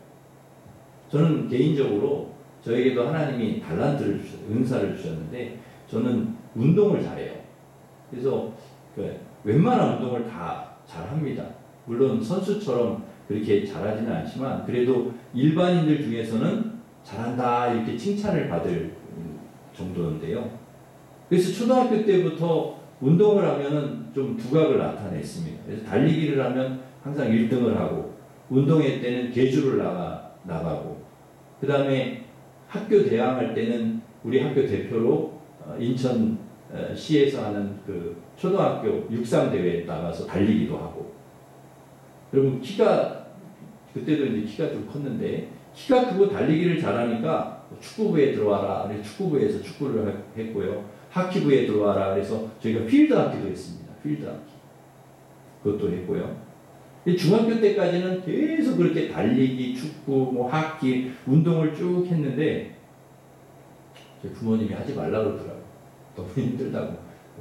저는 개인적으로 저에게도 하나님이 달란트를 주셨어요. 은사를 주셨는데 저는 운동을 잘해요. 그래서 웬만한 운동을 다 잘합니다. 물론 선수처럼 그렇게 잘하지는 않지만 그래도 일반인들 중에서는 잘한다 이렇게 칭찬을 받을 정도인데요. 그래서 초등학교 때부터 운동을 하면은 좀 두각을 나타냈습니다. 그래서 달리기를 하면 항상 1등을 하고, 운동회 때는 계주를 나가고, 그 다음에 학교 대항할 때는 우리 학교 대표로 인천 시에서 하는 그 초등학교 육상대회에 나가서 달리기도 하고, 그리고 그때도 이제 키가 좀 컸는데, 키가 크고 달리기를 잘하니까 축구부에 들어와라. 그래서 축구부에서 축구를 했고요. 하키부에 들어와라. 그래서 저희가 필드 하키도 했습니다. 필드 하키. 그것도 했고요. 중학교 때까지는 계속 그렇게 달리기, 축구, 뭐 하키, 운동을 쭉 했는데, 저희 부모님이 하지 말라고 그러더라고요. 너무 힘들다고.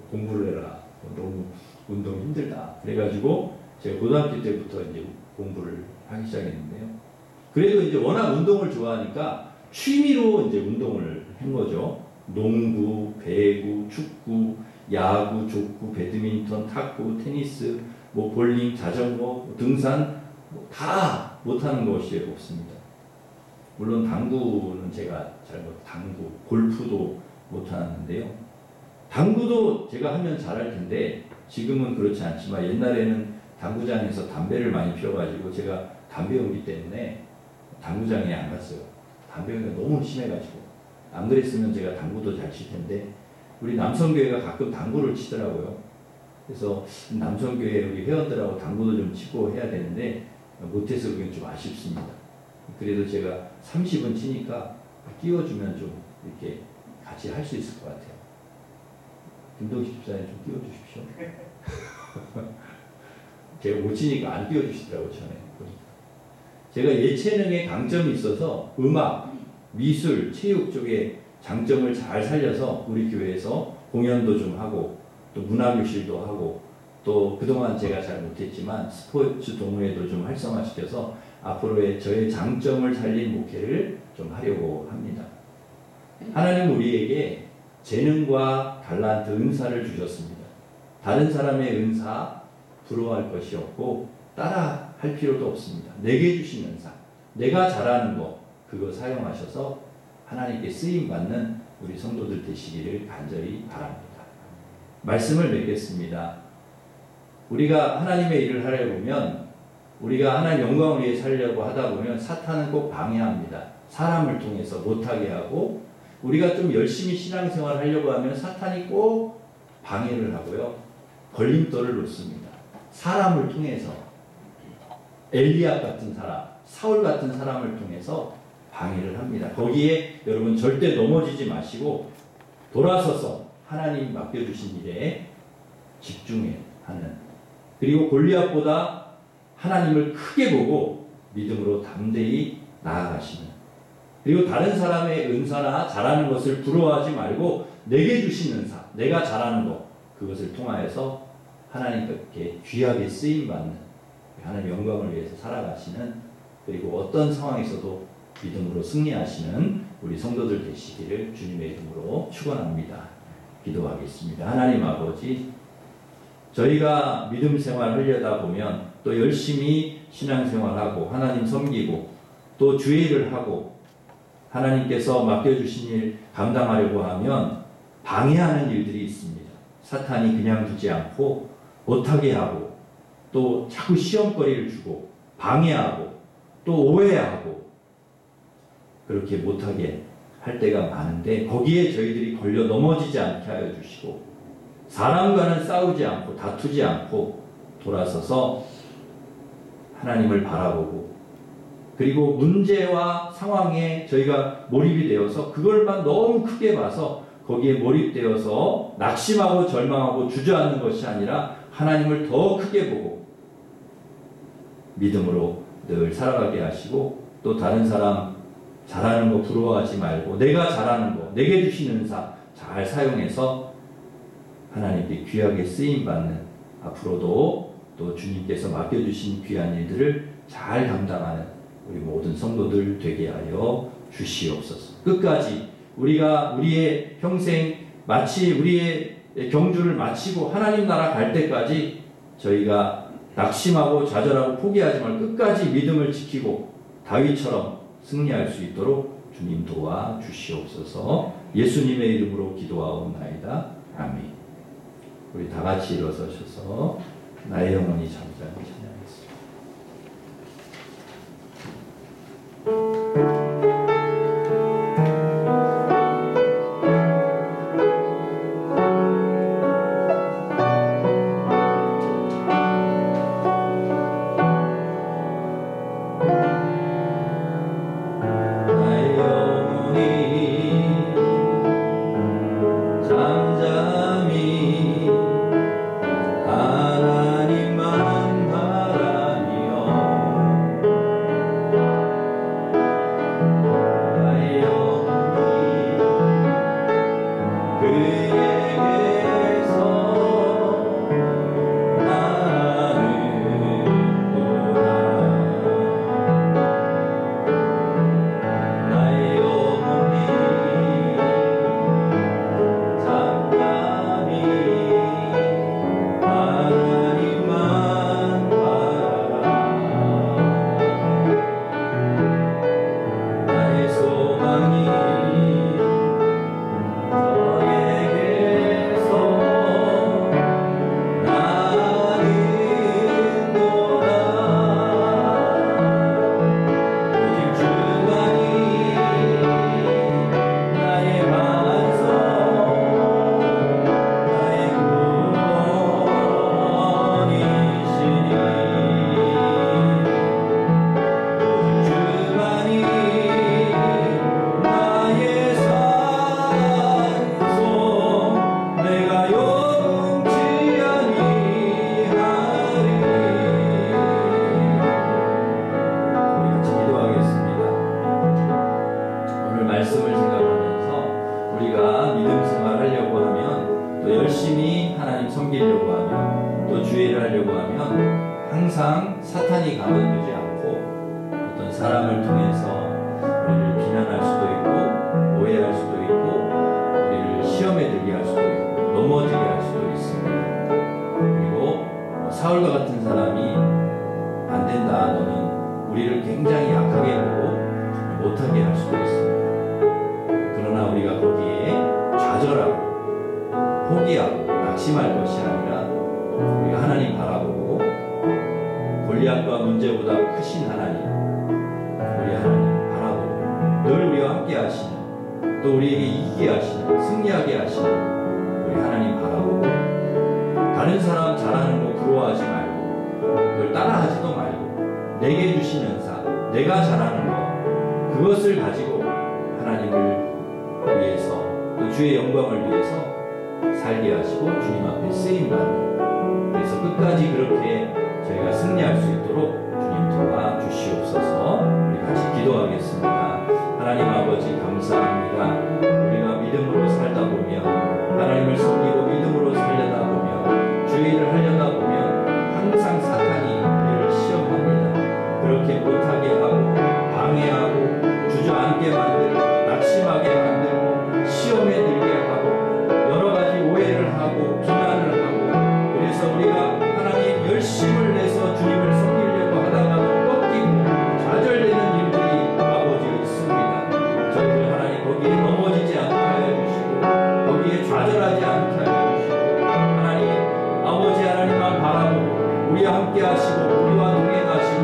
공부를 해라. 너무 운동 힘들다. 그래가지고 제가 고등학교 때부터 이제 공부를 하기 시작했는데요. 그래도 이제 워낙 운동을 좋아하니까 취미로 이제 운동을 한 거죠. 농구, 배구, 축구, 야구, 족구, 배드민턴, 탁구, 테니스, 뭐 볼링, 자전거, 등산, 다 못하는 것이 없습니다. 물론 당구는 제가 당구, 골프도 못하는데요. 당구도 제가 하면 잘할 텐데 지금은 그렇지 않지만 옛날에는 당구장에서 담배를 많이 피워가지고 제가 담배 연기 때문에 당구장에 안 갔어요. 담배 연기가 너무 심해가지고. 안 그랬으면 제가 당구도 잘 칠 텐데 우리 남성교회가 가끔 당구를 치더라고요. 그래서 남성교회 우리 회원들하고 당구도 좀 치고 해야 되는데 못해서 그게 좀 아쉽습니다. 그래도 제가 30은 치니까 띄워주면 좀 이렇게 같이 할 수 있을 것 같아요. 김동식 집사님 좀 띄워주십시오. 제가 못 치니까 안 띄워주시더라고요, 전에. 제가 예체능에 강점이 있어서 음악, 미술, 체육 쪽에 장점을 잘 살려서 우리 교회에서 공연도 좀 하고 또 문화교실도 하고 또 그동안 제가 잘 못했지만 스포츠 동호회도 좀 활성화시켜서 앞으로의 저의 장점을 살린 목회를 좀 하려고 합니다. 하나님 우리에게 재능과 달란트, 은사를 주셨습니다. 다른 사람의 은사 부러워할 것이 없고 따라 할 필요도 없습니다. 내게 주신 은사, 내가 잘하는 거 그거 사용하셔서 하나님께 쓰임받는 우리 성도들 되시기를 간절히 바랍니다. 말씀을 맺겠습니다. 우리가 하나님의 일을 하려 보면 우리가 하나님 영광을 위해 살려고 하다 보면 사탄은 꼭 방해합니다. 사람을 통해서 못하게 하고 우리가 좀 열심히 신앙생활을 하려고 하면 사탄이 꼭 방해를 하고요. 걸림돌을 놓습니다. 사람을 통해서 엘리압 같은 사람, 사울 같은 사람을 통해서 방해를 합니다. 거기에 여러분 절대 넘어지지 마시고 돌아서서 하나님 맡겨주신 일에 집중해야 하는, 그리고 골리앗보다 하나님을 크게 보고 믿음으로 담대히 나아가시는, 그리고 다른 사람의 은사나 잘하는 것을 부러워하지 말고 내게 주신 은사, 내가 잘하는 것 그것을 통하여서 하나님께 귀하게 쓰임받는, 하나님 영광을 위해서 살아가시는, 그리고 어떤 상황에서도 믿음으로 승리하시는 우리 성도들 되시기를 주님의 이름으로 축원합니다. 기도하겠습니다. 하나님 아버지, 저희가 믿음 생활 하려다 보면 또 열심히 신앙생활하고 하나님 섬기고 또 주일을 하고 하나님께서 맡겨주신 일 감당하려고 하면 방해하는 일들이 있습니다. 사탄이 그냥 두지 않고 못하게 하고 또 자꾸 시험거리를 주고 방해하고 또 오해하고 그렇게 못하게 할 때가 많은데 거기에 저희들이 걸려 넘어지지 않게 하여 주시고 사람과는 싸우지 않고 다투지 않고 돌아서서 하나님을 바라보고 그리고 문제와 상황에 저희가 몰입이 되어서 그걸만 너무 크게 봐서 거기에 몰입되어서 낙심하고 절망하고 주저앉는 것이 아니라 하나님을 더 크게 보고 믿음으로 늘 살아가게 하시고 또 다른 사람 잘하는 거 부러워하지 말고 내가 잘하는 거, 내게 주신 은사 잘 사용해서 하나님께 귀하게 쓰임받는 앞으로도 또 주님께서 맡겨주신 귀한 일들을 잘 감당하는 우리 모든 성도들 되게 하여 주시옵소서. 끝까지 우리가 우리의 평생 마치 우리의 경주를 마치고 하나님 나라 갈 때까지 저희가 낙심하고 좌절하고 포기하지 말고 끝까지 믿음을 지키고 다윗처럼 승리할 수 있도록 주님 도와 주시옵소서. 예수님의 이름으로 기도하옵나이다. 아멘. 우리 다 같이 일어서셔서 나의 영혼이 잠잠히 찬양하겠습니다. 항상 사탄이 가만두지 않고 어떤 사람을 통해서 우리를 비난할 수도 있고 오해할 수도 있고 우리를 시험에 들게 할 수도 있고 넘어지게 할 수도 있습니다. 그리고 사울과 같은 사람이 안 된다, 너는 우리를 굉장히 약하게 보고 못하게 할 수도 있습니다. 그러나 우리가 거기에 좌절하고 포기하고 낙심할 것이 아니라 우리가 하나님 바라보고 골리앗과 문제보다 크신 하나님, 우리 하나님 바라보고 늘 우리와 함께 하시는, 또 우리에게 이기게 하시는, 승리하게 하시는 우리 하나님 바라보고 다른 사람 잘하는 거 부러워하지 말고 그걸 따라하지도 말고 내게 주신 은사, 내가 잘하는 거 그것을 가지고 하나님을 위해서 또 주의 영광을 위해서 살게 하시고 주님 앞에 쓰임받는, 그래서 끝까지 그렇게 저희가 승리할 수 있도록 주님 도와주시옵소서. 우리 같이 기도하겠습니다. 하나님 아버지 감사합니다. 우리가 믿음으로 살다 보면, 하나님을 섬기고 믿음으로 살려다 보면, 주의 일을 하려다 보면 항상 사탄이 우리를 시험합니다. 그렇게 못하게 하고 방해하고 주저앉게 만들고 낙심하게 만들고 시험에 들게 하고 여러 가지 오해를 하고 비난을 하고, 그래서 우리가 하나님 열심을 내서 주님을 섬기려고 하다가도 꺾이고 좌절되는 일들이 아버지 있습니다. 저희들 하나님 거기에 넘어지지 않게 하여 주시고 거기에 좌절하지 않게 하여 주시고 하나님 아버지 하나님만 바라보고 우리와 함께 하시고 우리와 동행하시고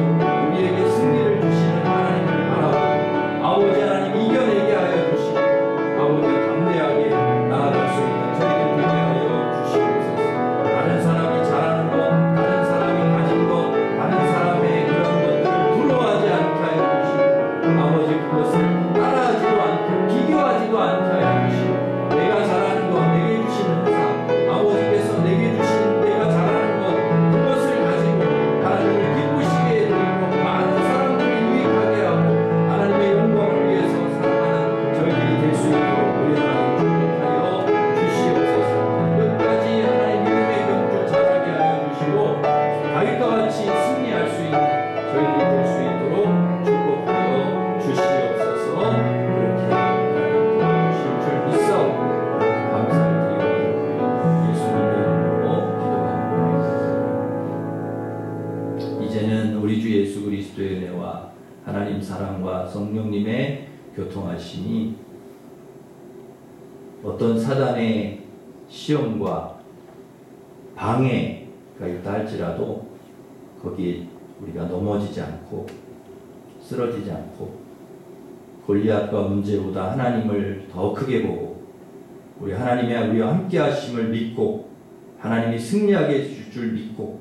우리에게 승리를 주시는 하나님을 바라보고 아버지 하나님 이겨내게 하여 주시고 아버지 담대하게 나아갈 수 있는 저희들 되게 하여 주시옵소서. 다른 사람이 잘하는 것, 다른 사람이 가진 것, 다른 사람의 그런 것들을 부러워하지 않게 하여 주시고 아버지 그것을 따라하지도 않고 비교하지도 않게 하여 주시고 내가 잘하는 것, 내게 주신 은사, 아버지께서 내게 주신 내가 잘하는 것 그것을 가지고 하나님을 기쁘시게 해드리고 많은 사람들이 유익하게 하고 하나님의 영광을 위해서 살아가는 저희들이 될 수 있도록 우리 하나님 축복하여 주시옵소서. 끝까지 하나님 믿음의 경주 잘하게 하여 주시고 다윗과 같이 승리할 수 있는 저희들이 될 수 있도록 축복하여 주시옵소서. 그렇게 하나님 도와주실 줄 믿사오고 감사를 드리고 예수님의 이름으로 기도합니다. 이제는 우리 주 예수 그리스도의 은혜와 하나님 사랑과 성령님의 교통하심이 어떤 사단의 시험과 방해가 있다 할지라도 거기에 우리가 넘어지지 않고 쓰러지지 않고 골리앗과 문제보다 하나님을 더 크게 보고 우리 하나님의 우리와 함께 하심을 믿고 하나님이 승리하게 해줄 줄 믿고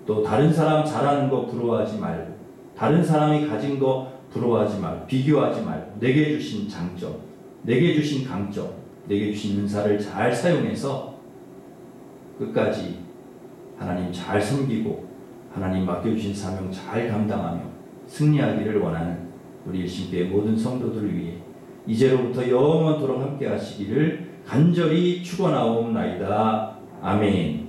또 다른 사람 잘하는 거 부러워하지 말고 다른 사람이 가진 거 부러워하지 말고 비교하지 말고 내게 주신 장점, 내게 주신 강점, 내게 주신 은사를 잘 사용해서 끝까지 하나님 잘 섬기고 하나님 맡겨주신 사명 잘 감당하며 승리하기를 원하는 우리 일신교회 모든 성도들을 위해 이제로부터 영원토록 함께 하시기를 간절히 축원하옵나이다. 아멘.